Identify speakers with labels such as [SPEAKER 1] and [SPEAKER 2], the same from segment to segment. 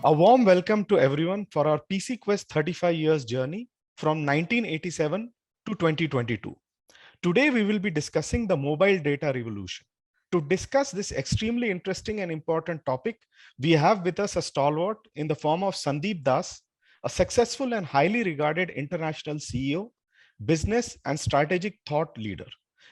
[SPEAKER 1] A warm welcome to everyone for our PCQuest 35 years journey from 1987 to 2022. Today, we will be discussing the mobile data revolution. To discuss this extremely interesting and important topic, we have with us a stalwart in the form of Sandip Das, a successful and highly regarded international CEO, business and strategic thought leader.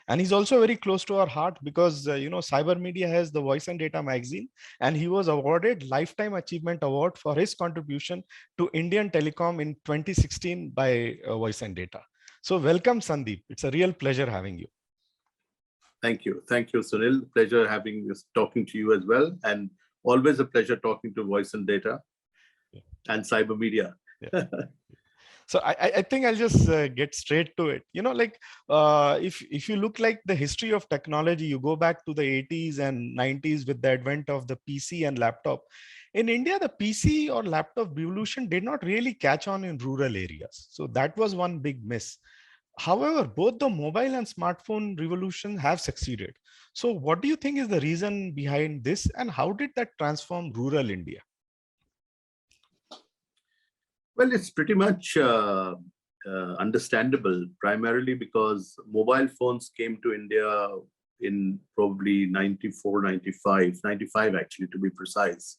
[SPEAKER 1] And he's also very close to our heart because, Cyber Media has the Voice and Data magazine, and he was awarded Lifetime Achievement Award for his contribution to Indian telecom in 2016 by Voice and Data. So welcome, Sandip. It's a real pleasure having you.
[SPEAKER 2] Thank you. Thank you, Sunil. Pleasure talking to you as well. And always a pleasure talking to Voice and Data and Cyber Media.
[SPEAKER 1] Yeah. So I think I'll just get straight to it. If you look like the history of technology, you go back to the 80s and 90s with the advent of the PC and laptop. In India, the PC or laptop revolution did not really catch on in rural areas. So that was one big miss. However, both the mobile and smartphone revolution have succeeded. So what do you think is the reason behind this, and how did that transform rural India?
[SPEAKER 2] Well, it's pretty much understandable, primarily because mobile phones came to India in probably 94, 95 actually, to be precise,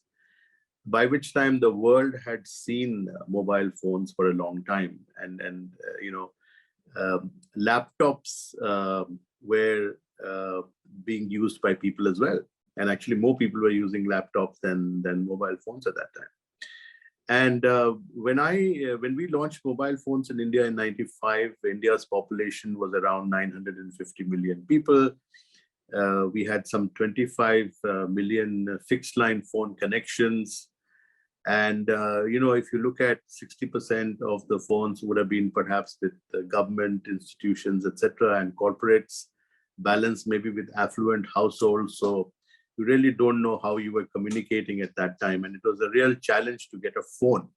[SPEAKER 2] by which time the world had seen mobile phones for a long time. And laptops were being used by people as well. And actually more people were using laptops than mobile phones at that time. And when we launched mobile phones in India in 95, India's population was around 950 million people. We had some 25 million fixed line phone connections. And, if you look at 60% of the phones would have been perhaps with government institutions, etc., and corporates, balanced maybe with affluent households. So you really don't know how you were communicating at that time. And it was a real challenge to get a phone.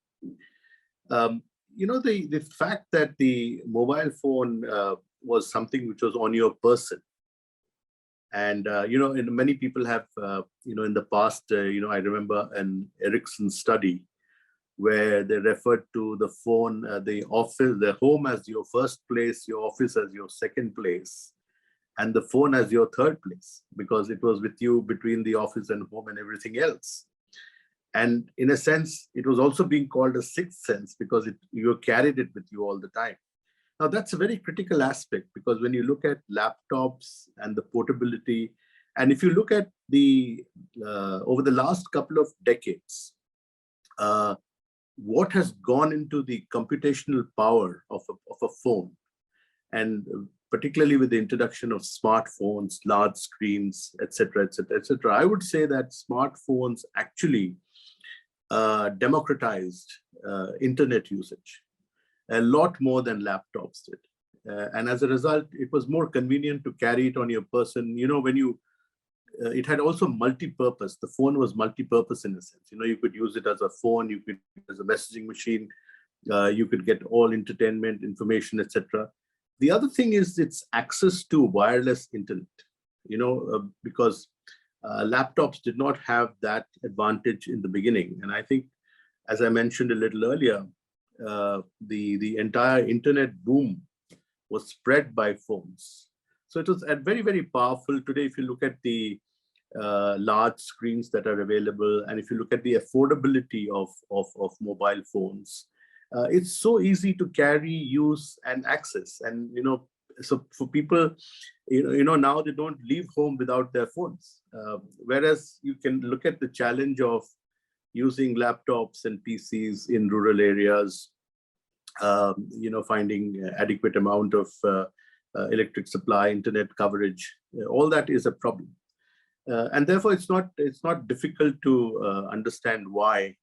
[SPEAKER 2] The fact that the mobile phone was something which was on your person. And, many people have, in the past, I remember an Ericsson study where they referred to the phone, the office, the home as your first place, your office as your second place, and the phone as your third place, because it was with you between the office and home and everything else. And in a sense, it was also being called a sixth sense because you carried it with you all the time. Now, that's a very critical aspect, because when you look at laptops and the portability, and if you look at the over the last couple of decades, what has gone into the computational power of a phone, and particularly with the introduction of smartphones, large screens, etc., etc., etc., I would say that smartphones actually democratized internet usage a lot more than laptops did. And as a result, it was more convenient to carry it on your person. It had also multi-purpose. The phone was multi-purpose in a sense. You could use it as a phone, you could use it as a messaging machine, you could get all entertainment, information, etc. The other thing is its access to wireless internet, because laptops did not have that advantage in the beginning. And I think, as I mentioned a little earlier, the entire internet boom was spread by phones. So it was very, very powerful. Today, if you look at the large screens that are available, and if you look at the affordability of mobile phones, it's so easy to carry, use, and access. And so for people, now they don't leave home without their phones. Whereas you can look at the challenge of using laptops and PCs in rural areas, finding adequate amount of electric supply, internet coverage, all that is a problem. And therefore, it's not difficult to understand why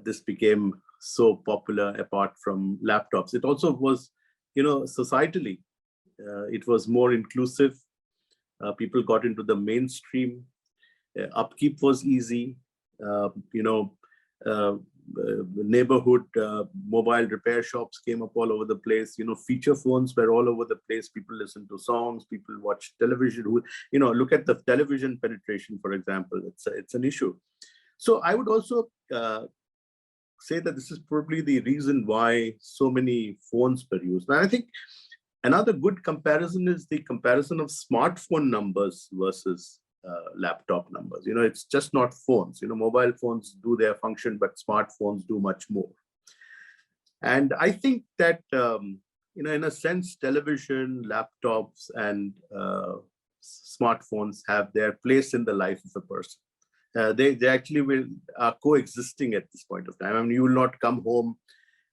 [SPEAKER 2] this became so popular apart from laptops. It also was, societally, it was more inclusive. People got into the mainstream. Upkeep was easy. Neighborhood mobile repair shops came up all over the place. Feature phones were all over the place. People listened to songs, people watched television. Look at the television penetration, for example. It's an issue. So I would also say that this is probably the reason why so many phones were used. And I think another good comparison is the comparison of smartphone numbers versus laptop numbers. It's just not phones. Mobile phones do their function, but smartphones do much more. And I think that, in a sense, television, laptops, and smartphones have their place in the life of a person. They actually are coexisting at this point of time. I mean, you will not come home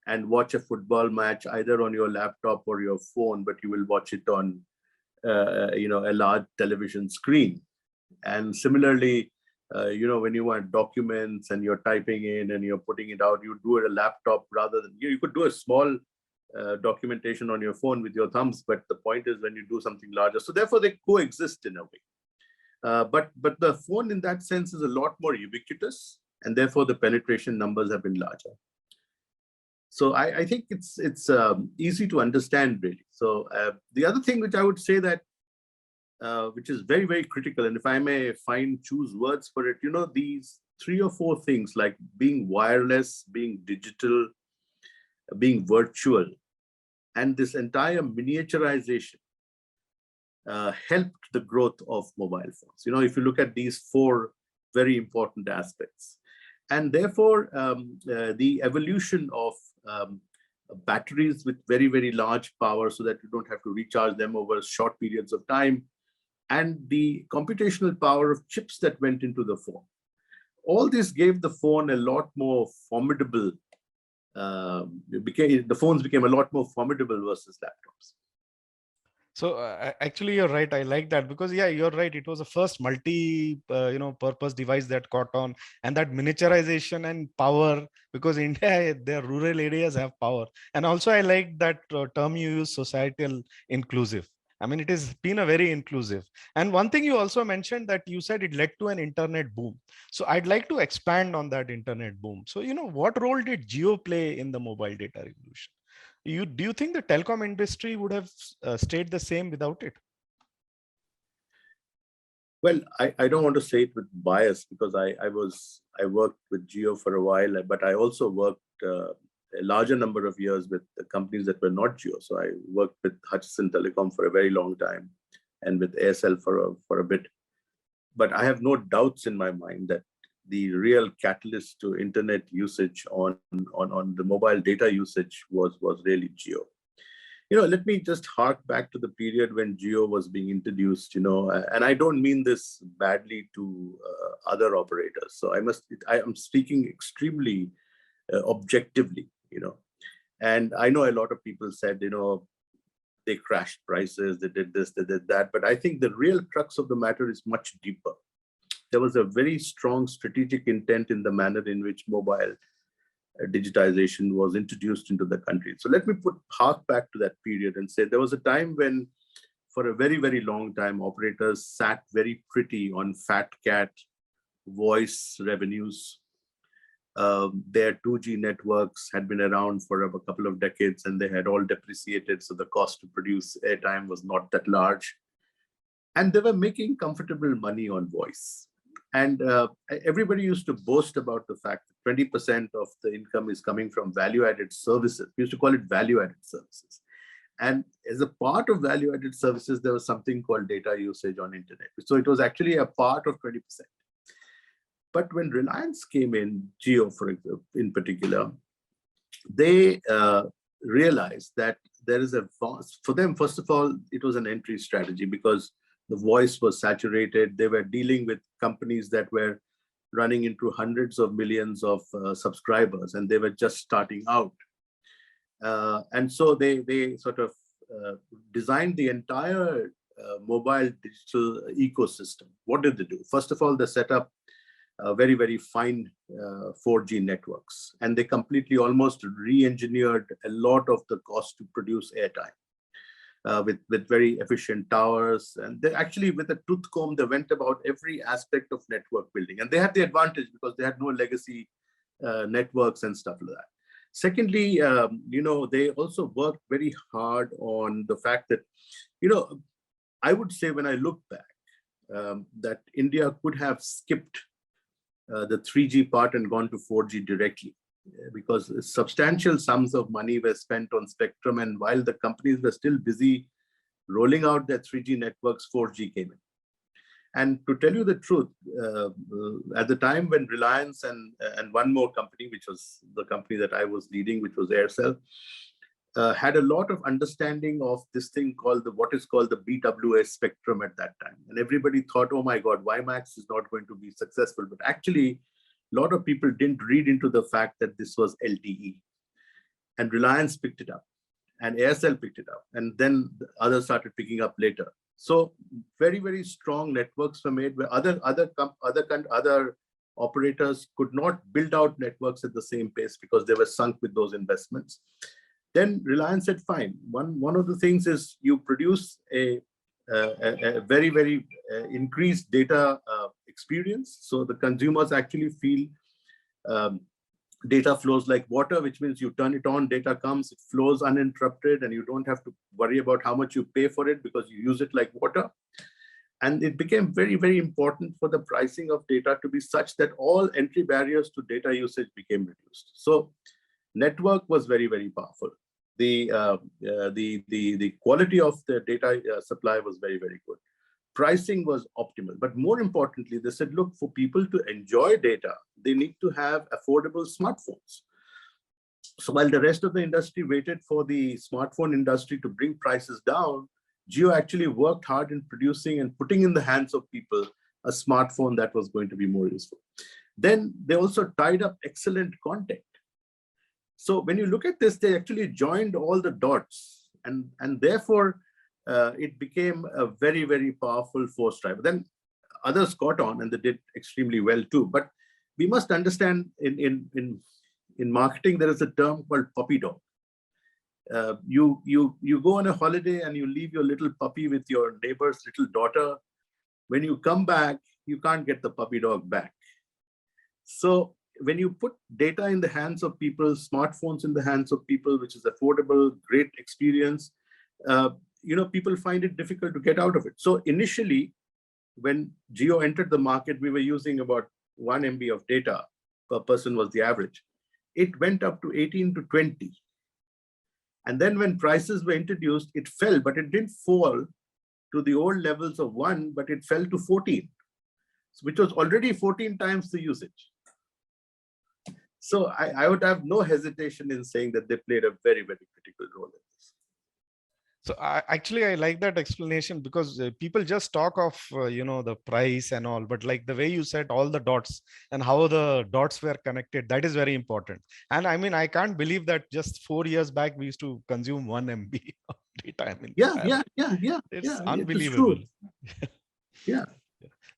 [SPEAKER 2] and watch a football match either on your laptop or your phone, but you will watch it on, a large television screen. And similarly, when you want documents and you're typing in and you're putting it out, you do it on a laptop rather than, you could do a small documentation on your phone with your thumbs, but the point is when you do something larger. So therefore they coexist in a way. But the phone in that sense is a lot more ubiquitous, and therefore the penetration numbers have been larger. So I think it's easy to understand, really. So the other thing which I would say that, which is very, very critical, and if I may choose words for it, these 3 or 4 things, like being wireless, being digital, being virtual, and this entire miniaturization helped the growth of mobile phones. If you look at these 4 very important aspects. And therefore, the evolution of batteries with very, very large power so that you don't have to recharge them over short periods of time, and the computational power of chips that went into the phone. All this gave the phone a lot more formidable. The phones became a lot more formidable versus laptops.
[SPEAKER 1] So actually, you're right. I like that because, yeah, you're right. It was the first purpose device that caught on, and that miniaturization and power, because India, their rural areas have power. And also, I like that term you use, societal inclusive. I mean, it has been a very inclusive. And one thing you also mentioned, that you said it led to an internet boom. So I'd like to expand on that internet boom. So, what role did Geo play in the mobile data revolution? Do you think the telecom industry would have stayed the same without it?
[SPEAKER 2] Well, I don't want to say it with bias, because I worked with Geo for a while, but I also worked a larger number of years with the companies that were not Geo. So I worked with Hutchison Telecom for a very long time, and with Aircel for a bit. But I have no doubts in my mind that the real catalyst to internet usage on the mobile data usage was really Geo. Let me just hark back to the period when Geo was being introduced, and I don't mean this badly to other operators. So I am speaking extremely objectively, and I know a lot of people said, they crashed prices, they did this, they did that. But I think the real crux of the matter is much deeper. There was a very strong strategic intent in the manner in which mobile digitization was introduced into the country. So let me hark back to that period and say there was a time when, for a very, very long time, operators sat very pretty on fat cat voice revenues. Their 2G networks had been around for a couple of decades, and they had all depreciated. So the cost to produce airtime was not that large. And they were making comfortable money on voice. And everybody used to boast about the fact that 20% of the income is coming from value-added services. We used to call it value-added services. And as a part of value-added services, there was something called data usage on internet. So it was actually a part of 20%. But when Reliance came in, Jio, for example, in particular, they realized that there is for them, first of all, it was an entry strategy because the voice was saturated. They were dealing with companies that were running into hundreds of millions of subscribers, and they were just starting out. And so they sort of designed the entire mobile digital ecosystem. What did they do? First of all, they set up very, very fine 4G networks, and they completely almost re-engineered a lot of the cost to produce airtime. With very efficient towers, and they actually, with a tooth comb, they went about every aspect of network building, and they had the advantage because they had no legacy networks and stuff like that. Secondly, they also worked very hard on the fact that, I would say when I look back, that India could have skipped the 3G part and gone to 4G directly. because substantial sums of money were spent on spectrum. And while the companies were still busy rolling out their 3G networks, 4G came in. And to tell you the truth, at the time when Reliance and one more company, which was the company that I was leading, which was Aircel, had a lot of understanding of this thing called what is called the BWS spectrum at that time. And everybody thought, oh my God, WiMAX is not going to be successful. But actually, a lot of people didn't read into the fact that this was LTE. And Reliance picked it up, and Aircel picked it up, and then the others started picking up later. So very, very strong networks were made where other operators could not build out networks at the same pace because they were sunk with those investments. Then Reliance said, fine. One of the things is you produce a very, very increased data experience. So the consumers actually feel data flows like water, which means you turn it on, data comes, it flows uninterrupted, and you don't have to worry about how much you pay for it because you use it like water. And it became very, very important for the pricing of data to be such that all entry barriers to data usage became reduced. So network was very, very powerful. The quality of the data supply was very, very good. Pricing was optimal, but more importantly, they said, look, for people to enjoy data, they need to have affordable smartphones. So while the rest of the industry waited for the smartphone industry to bring prices down, Jio actually worked hard in producing and putting in the hands of people a smartphone that was going to be more useful. Then they also tied up excellent content. So when you look at this, they actually joined all the dots, and therefore it became a very, very powerful force driver. Then others caught on and they did extremely well too. But we must understand in marketing, there is a term called puppy dog. You go on a holiday and you leave your little puppy with your neighbor's little daughter. When you come back, you can't get the puppy dog back. So when you put data in the hands of people, smartphones in the hands of people, which is affordable, great experience, people find it difficult to get out of it. So initially, when Jio entered the market, we were using about 1 MB of data per person was the average. It went up to 18 to 20. And then when prices were introduced, it fell, but it didn't fall to the old levels of 1, but it fell to 14, which was already 14 times the usage. So I would have no hesitation in saying that they played a very, very critical role in this.
[SPEAKER 1] So I like that explanation, because people just talk of, the price and all, but like the way you said, all the dots and how the dots were connected, that is very important. And I mean, I can't believe that just 4 years back, we used to consume 1 MB of data. I mean, it's unbelievable.
[SPEAKER 2] Yeah.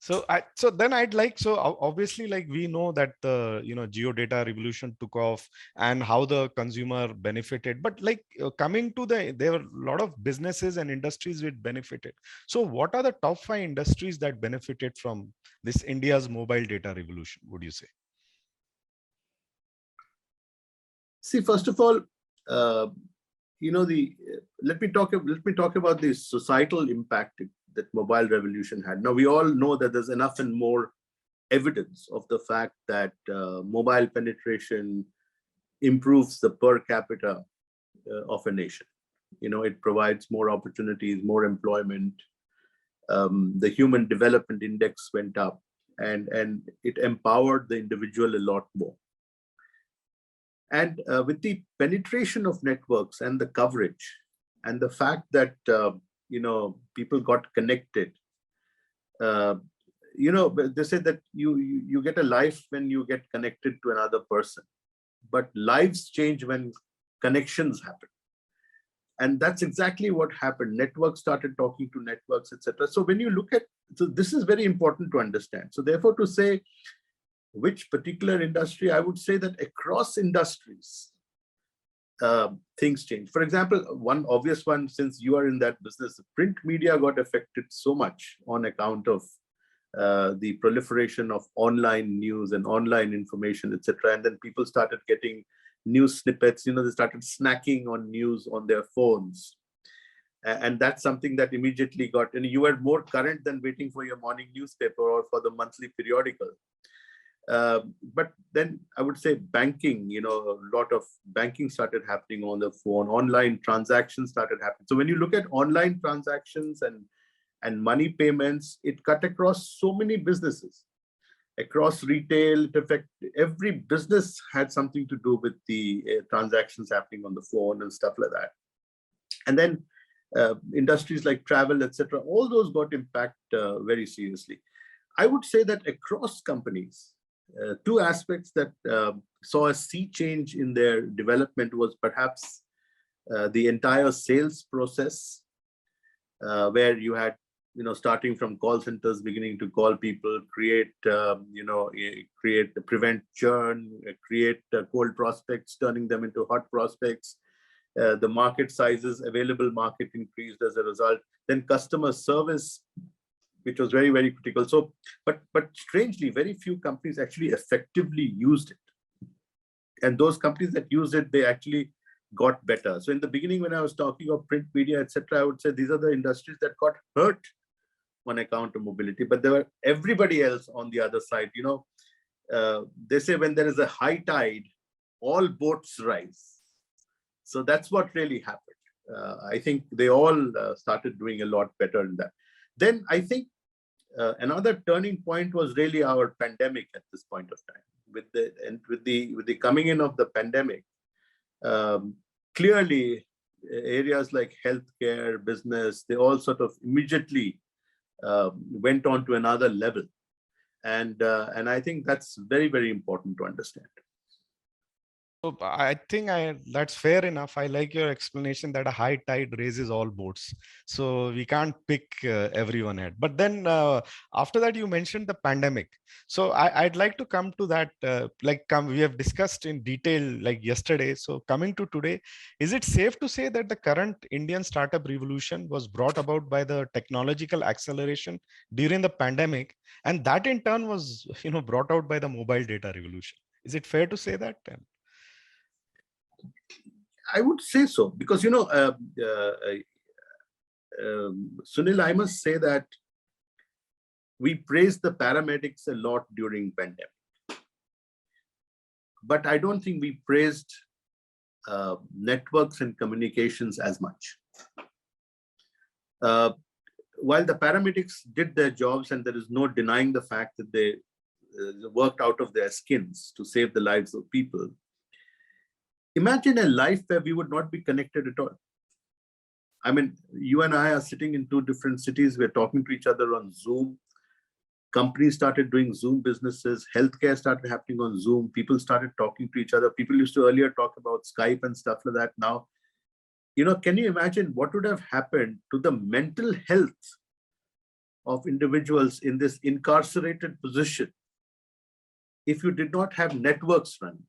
[SPEAKER 1] So obviously, like, we know that the geo data revolution took off and how the consumer benefited, but like coming to there were a lot of businesses and industries which benefited. So what are the top 5 industries that benefited from this India's mobile data revolution, would you say?
[SPEAKER 2] See, first of all, let me talk about the societal impact that mobile revolution had. Now, we all know that there's enough and more evidence of the fact that mobile penetration improves the per capita of a nation. It provides more opportunities, more employment. The human development index went up, and it empowered the individual a lot more. And with the penetration of networks and the coverage and the fact that people got connected, they say that you get a life when you get connected to another person, but lives change when connections happen. And that's exactly what happened. Networks started talking to networks, etc. So when you look at, so this is very important to understand. So therefore, to say which particular industry, I would say that across industries, things change. For example, one obvious one, since you are in that business, print media got affected so much on account of the proliferation of online news and online information, etc. And then people started getting news snippets. They started snacking on news on their phones. And that's something that immediately got, and you were more current than waiting for your morning newspaper or for the monthly periodical. But then I would say banking, a lot of banking started happening on the phone. Online transactions started happening. So when you look at online transactions and money payments, it cut across so many businesses. Across retail, it affected every business had something to do with the transactions happening on the phone and stuff like that. And then industries like travel, etc., all those got impacted very seriously. I would say that across companies, two aspects that saw a sea change in their development was perhaps the entire sales process, where you had, starting from call centers, beginning to call people, prevent churn, create cold prospects, turning them into hot prospects. The market sizes, available market increased as a result. Then customer service, which was very, very critical. So, but strangely, very few companies actually effectively used it. And those companies that used it, they actually got better. So in the beginning, when I was talking of print media, etc., I would say these are the industries that got hurt on account of mobility, but there were everybody else on the other side. They say when there is a high tide, all boats rise. So that's what really happened. I think they all started doing a lot better in that. Then I think another turning point was really our pandemic at this point of time. With the coming in of the pandemic, clearly areas like healthcare, business, they all sort of immediately went on to another level, and I think that's very, very important to understand.
[SPEAKER 1] So I think that's fair enough. I like your explanation that a high tide raises all boats. So we can't pick everyone at. But then after that, you mentioned the pandemic. So I'd like to come to that. We have discussed in detail like yesterday. So coming to today, is it safe to say that the current Indian startup revolution was brought about by the technological acceleration during the pandemic, and that in turn was brought out by the mobile data revolution? Is it fair to say that?
[SPEAKER 2] I would say so, because Sunil, I must say that we praised the paramedics a lot during pandemic, but I don't think we praised networks and communications as much. While the paramedics did their jobs, and there is no denying the fact that they worked out of their skins to save the lives of people, imagine a life where we would not be connected at all. I mean, you and I are sitting in two different cities. We're talking to each other on Zoom. Companies started doing Zoom businesses. Healthcare started happening on Zoom. People started talking to each other. People used to earlier talk about Skype and stuff like that. Now, can you imagine what would have happened to the mental health of individuals in this incarcerated position if you did not have networks running?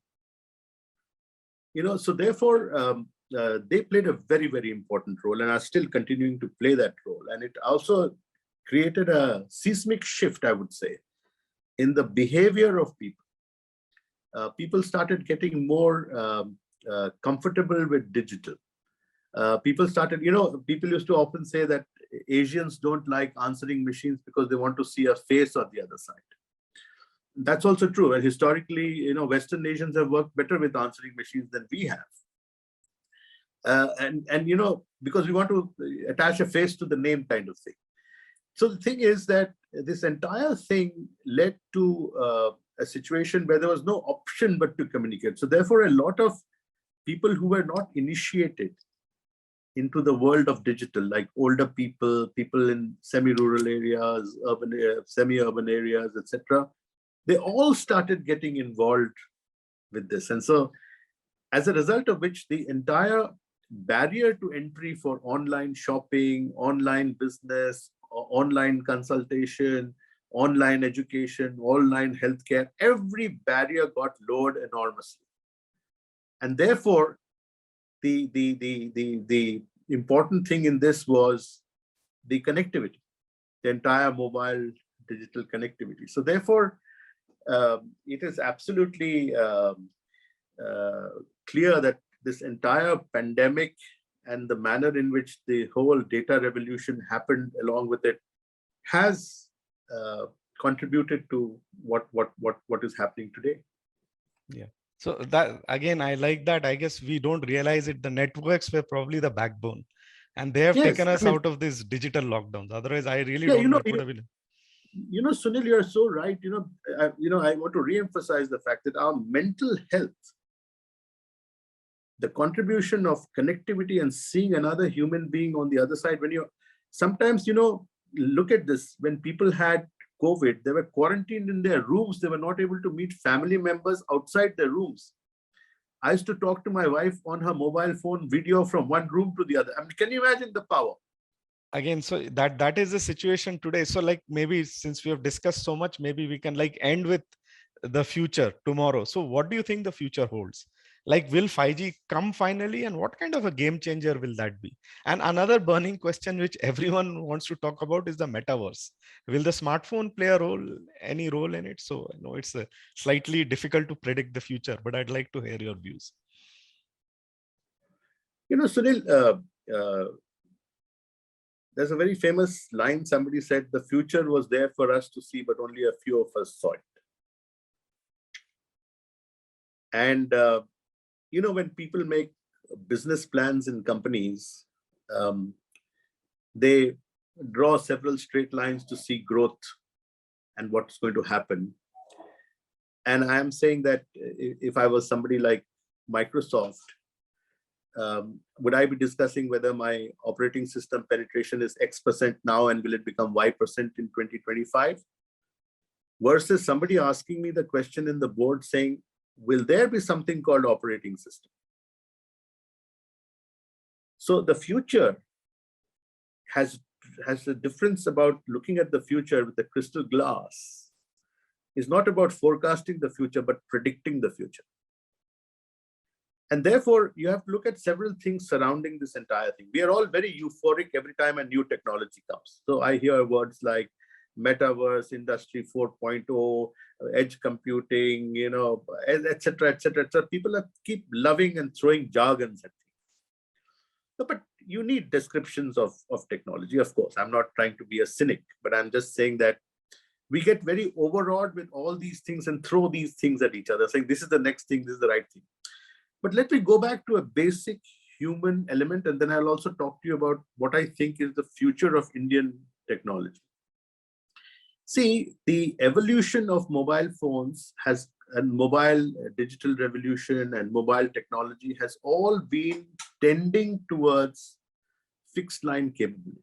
[SPEAKER 2] So therefore, they played a very, very important role and are still continuing to play that role. And it also created a seismic shift, I would say, in the behavior of people. People started getting more comfortable with digital. People started, people used to often say that Asians don't like answering machines because they want to see a face on the other side. That's also true. And historically, Western nations have worked better with answering machines than we have. Because we want to attach a face to the name kind of thing. So the thing is that this entire thing led to a situation where there was no option but to communicate. So therefore, a lot of people who were not initiated into the world of digital, like older people, people in semi-rural areas, urban, semi-urban areas, etc., they all started getting involved with this. And so as a result of which, the entire barrier to entry for online shopping, online business, online consultation, online education, online healthcare, every barrier got lowered enormously. And therefore, the important thing in this was the connectivity, the entire mobile digital connectivity. So therefore, it is absolutely clear that this entire pandemic and the manner in which the whole data revolution happened along with it has contributed to what is happening today.
[SPEAKER 1] Yeah. So that again, I like that. I guess we don't realize it. The networks were probably the backbone, and they have
[SPEAKER 2] Yes,
[SPEAKER 1] taken
[SPEAKER 2] I
[SPEAKER 1] us
[SPEAKER 2] mean,
[SPEAKER 1] out of these digital lockdowns. Otherwise, I really
[SPEAKER 2] yeah,
[SPEAKER 1] don't know. It would have been.
[SPEAKER 2] Sunil, you're so right. I want to re-emphasize the fact that our mental health, the contribution of connectivity and seeing another human being on the other side, when you sometimes, look at this, when people had COVID, they were quarantined in their rooms. They were not able to meet family members outside their rooms. I used to talk to my wife on her mobile phone video from one room to the other. I mean, can you imagine the power?
[SPEAKER 1] Again, so that is the situation today. So like maybe since we have discussed so much, maybe we can like end with the future tomorrow. So what do you think the future holds? Like, will 5G come finally, and what kind of a game changer will that be? And another burning question which everyone wants to talk about is the metaverse. Will the smartphone play a role, any role in it? So I know it's slightly difficult to predict the future, but I'd like to hear your views.
[SPEAKER 2] Sunil, there's a very famous line somebody said, the future was there for us to see, but only a few of us saw it. And, when people make business plans in companies, they draw several straight lines to see growth and what's going to happen. And I'm saying that if I was somebody like Microsoft, would I be discussing whether my operating system penetration is X% now and will it become Y% in 2025? Versus somebody asking me the question in the board saying, will there be something called operating system? So the future has a difference about looking at the future with a crystal glass. It's not about forecasting the future, but predicting the future. And therefore, you have to look at several things surrounding this entire thing. We are all very euphoric every time a new technology comes. So I hear words like metaverse, industry 4.0, edge computing, et cetera, et cetera, et cetera. People keep loving and throwing jargons at things. But you need descriptions of technology, of course. I'm not trying to be a cynic, but I'm just saying that we get very overawed with all these things and throw these things at each other, saying this is the next thing, this is the right thing. But let me go back to a basic human element, and then I'll also talk to you about what I think is the future of Indian technology. See, the evolution of mobile phones and mobile digital revolution and mobile technology has all been tending towards fixed line capability.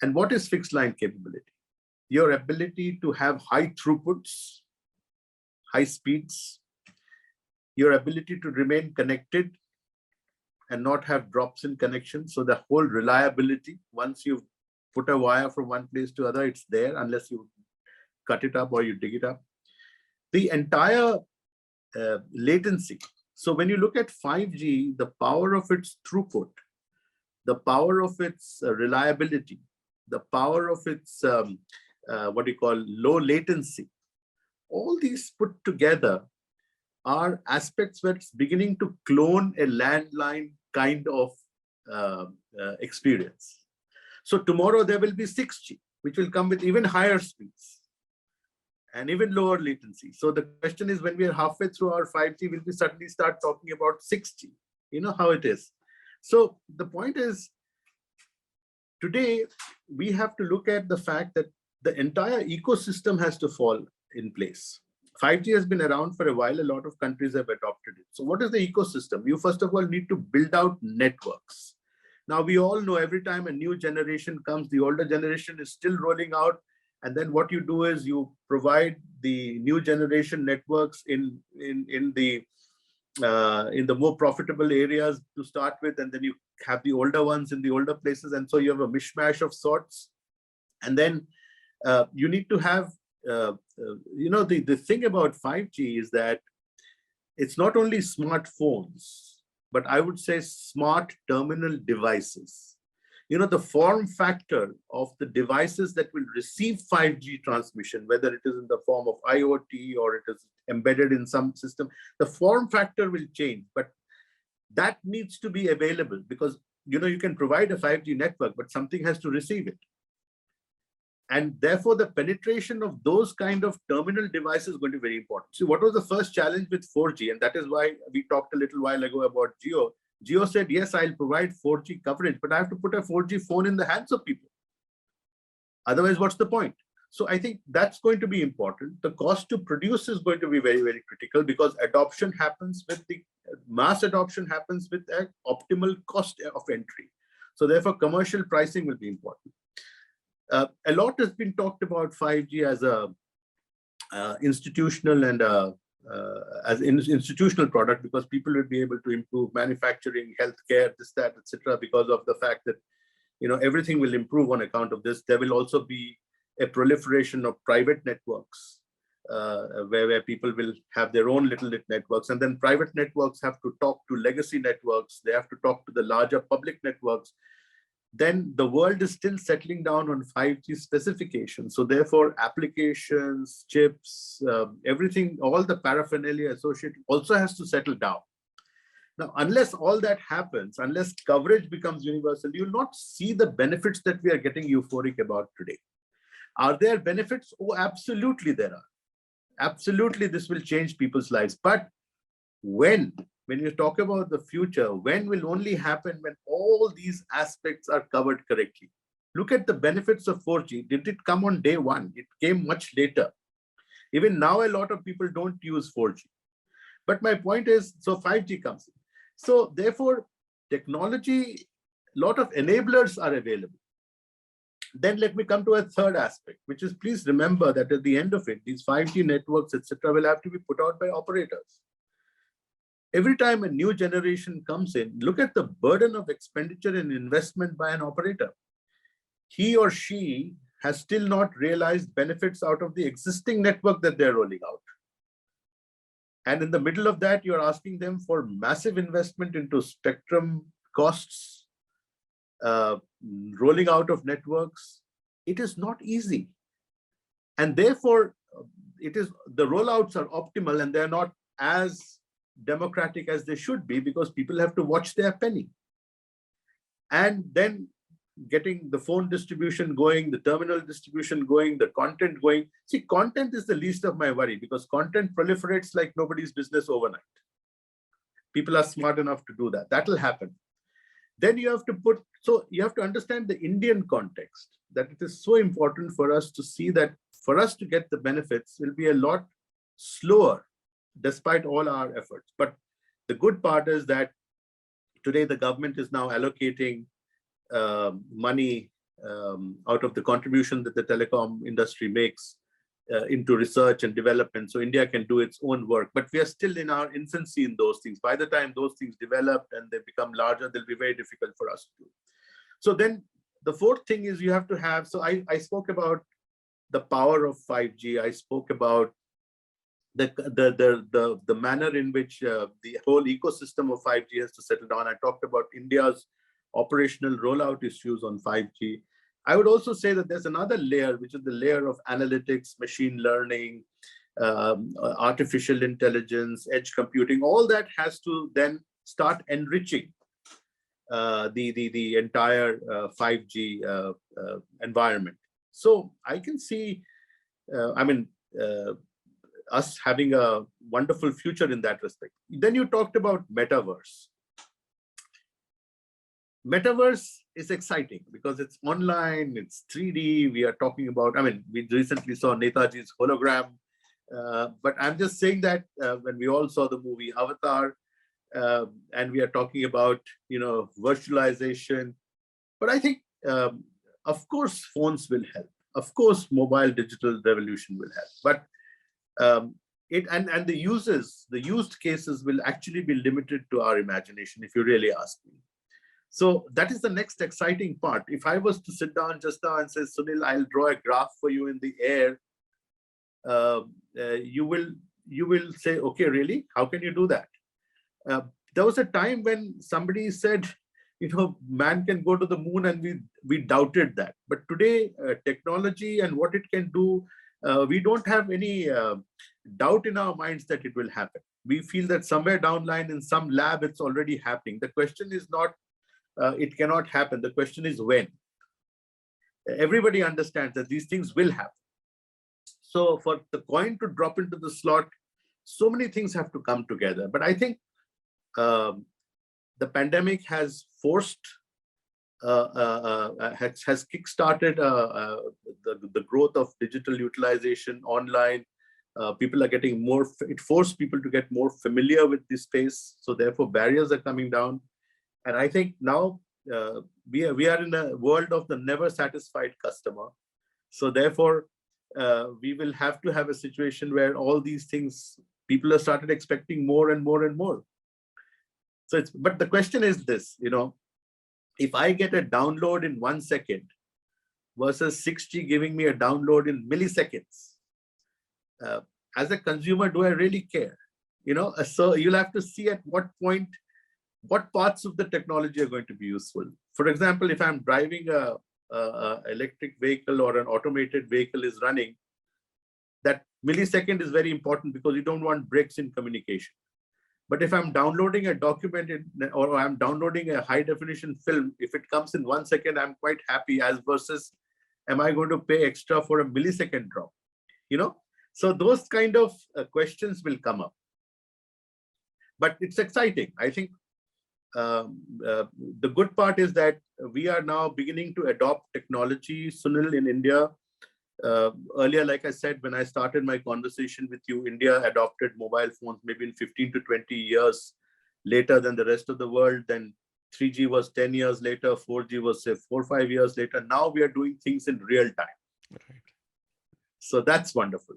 [SPEAKER 2] And what is fixed line capability? Your ability to have high throughputs, high speeds, your ability to remain connected and not have drops in connection. So the whole reliability, once you've put a wire from one place to other, it's there unless you cut it up or you dig it up. The entire latency. So when you look at 5G, the power of its throughput, the power of its reliability, the power of its low latency, all these put together are aspects where it's beginning to clone a landline kind of experience. So tomorrow there will be 6G, which will come with even higher speeds and even lower latency. So the question is, when we are halfway through our 5G, will we suddenly start talking about 6G? You know how it is. So the point is, today we have to look at the fact that the entire ecosystem has to fall in place. 5G has been around for a while. A lot of countries have adopted it. So what is the ecosystem? You first of all need to build out networks. Now we all know every time a new generation comes, the older generation is still rolling out. And then what you do is you provide the new generation networks in the more profitable areas to start with, and then you have the older ones in the older places, and so you have a mishmash of sorts. And then you need to have the thing about 5G is that it's not only smartphones, but I would say smart terminal devices. The form factor of the devices that will receive 5G transmission, whether it is in the form of IoT or it is embedded in some system, the form factor will change, but that needs to be available because, you can provide a 5G network, but something has to receive it. And therefore, the penetration of those kind of terminal devices is going to be very important. See, what was the first challenge with 4G? And that is why we talked a little while ago about Jio. Jio said, yes, I'll provide 4G coverage, but I have to put a 4G phone in the hands of people. Otherwise, what's the point? So I think that's going to be important. The cost to produce is going to be very, very critical, because adoption happens with the mass adoption happens with an optimal cost of entry. So therefore, commercial pricing will be important. A lot has been talked about 5G as a institutional and as an institutional product, because people will be able to improve manufacturing, healthcare, this, that, etc., because of the fact that everything will improve on account of this. There will also be a proliferation of private networks, where people will have their own little networks, and then private networks have to talk to legacy networks. They have to talk to the larger public networks. Then the world is still settling down on 5G specifications. So therefore, applications, chips, everything, all the paraphernalia associated also has to settle down. Now, unless all that happens, unless coverage becomes universal, you will not see the benefits that we are getting euphoric about today. Are there benefits? Oh, absolutely there are. Absolutely, this will change people's lives. But when you talk about the future, when will only happen when all these aspects are covered correctly. Look at the benefits of 4G. Did it come on day one? It came much later. Even now, a lot of people don't use 4G. But my point is, so 5G comes in. So therefore, technology, a lot of enablers are available. Then let me come to a third aspect, which is, please remember that at the end of it, these 5G networks, etc., will have to be put out by operators. Every time a new generation comes in, look at the burden of expenditure and investment by an operator. He or she has still not realized benefits out of the existing network that they're rolling out. And in the middle of that, you're asking them for massive investment into spectrum costs, rolling out of networks. It is not easy. And therefore, the rollouts are optimal, and they're not as democratic as they should be, because people have to watch their penny. And then getting the phone distribution going, the terminal distribution going, the content going. See, content is the least of my worry, because content proliferates like nobody's business overnight. People are smart enough to do that. That'll happen. Then you have to understand the Indian context, that it is so important for us to see that for us to get the benefits will be a lot slower, despite all our efforts. But the good part is that today the government is now allocating money out of the contribution that the telecom industry makes into research and development. So India can do its own work, but we are still in our infancy in those things. By the time those things develop and they become larger, they'll be very difficult for us to do. So then the fourth thing is you have to have, so I spoke about the power of 5G. I spoke about the manner in which the whole ecosystem of 5G has to settle down. I talked about India's operational rollout issues on 5G. I would also say that there's another layer, which is the layer of analytics, machine learning, artificial intelligence, edge computing. All that has to then start enriching the entire 5G environment. So I can see, us having a wonderful future in that respect. Then you talked about metaverse. Metaverse is exciting because it's online, it's 3D. We are talking about, we recently saw Netaji's hologram, but I'm just saying that when we all saw the movie Avatar, and we are talking about, virtualization, but I think, of course, phones will help. Of course, mobile digital revolution will help, but the used cases will actually be limited to our imagination, if you really ask me. So that is the next exciting part. If I was to sit down just now and say, Sunil, I'll draw a graph for you in the air, you will say, okay, really? How can you do that? There was a time when somebody said, man can go to the moon, and we doubted that. But today, technology and what it can do, we don't have any doubt in our minds that it will happen. We feel that somewhere down the line in some lab, it's already happening. The question is not, it cannot happen. The question is when. everybody understands that these things will happen. So for the coin to drop into the slot, so many things have to come together. But I think the pandemic has forced, has kickstarted the growth of digital utilization online. People are getting more, it forced people to get more familiar with this space. So therefore barriers are coming down. And I think now we are in a world of the never satisfied customer. So therefore, we will have to have a situation where all these things, people have started expecting more and more and more. So but the question is this, if I get a download in 1 second versus 6G giving me a download in milliseconds, as a consumer, do I really care? So you'll have to see at what point, what parts of the technology are going to be useful. For example, if I'm driving a electric vehicle or an automated vehicle is running, that millisecond is very important because you don't want breaks in communication. But if I'm downloading a document or I'm downloading a high definition film, if it comes in 1 second, I'm quite happy, as versus am I going to pay extra for a millisecond drop? So those kind of questions will come up. But it's exciting. I think the good part is that we are now beginning to adopt technology, Sunil, in India. Earlier, like I said, when I started my conversation with you, India adopted mobile phones maybe in 15 to 20 years later than the rest of the world. Then 3G was 10 years later, 4G was say 4 or 5 years later. Now we are doing things in real time.
[SPEAKER 1] Right.
[SPEAKER 2] So that's wonderful.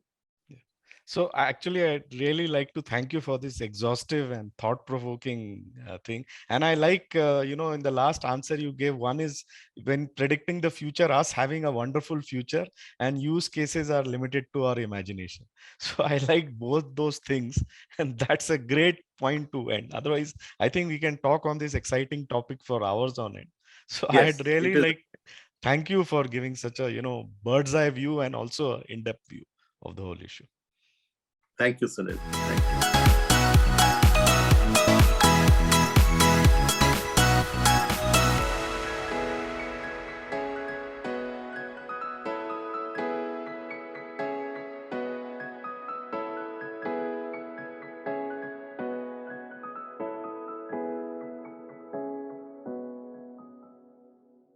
[SPEAKER 1] So actually, I'd really like to thank you for this exhaustive and thought-provoking thing. And I like, in the last answer you gave, one is when predicting the future, us having a wonderful future, and use cases are limited to our imagination. So I like both those things, and that's a great point to end. Otherwise, I think we can talk on this exciting topic for hours on end. So
[SPEAKER 2] Yes,
[SPEAKER 1] I'd really thank you for giving such a, bird's eye view and also an in-depth view of the whole issue.
[SPEAKER 2] Thank you, Sunil. Thank you.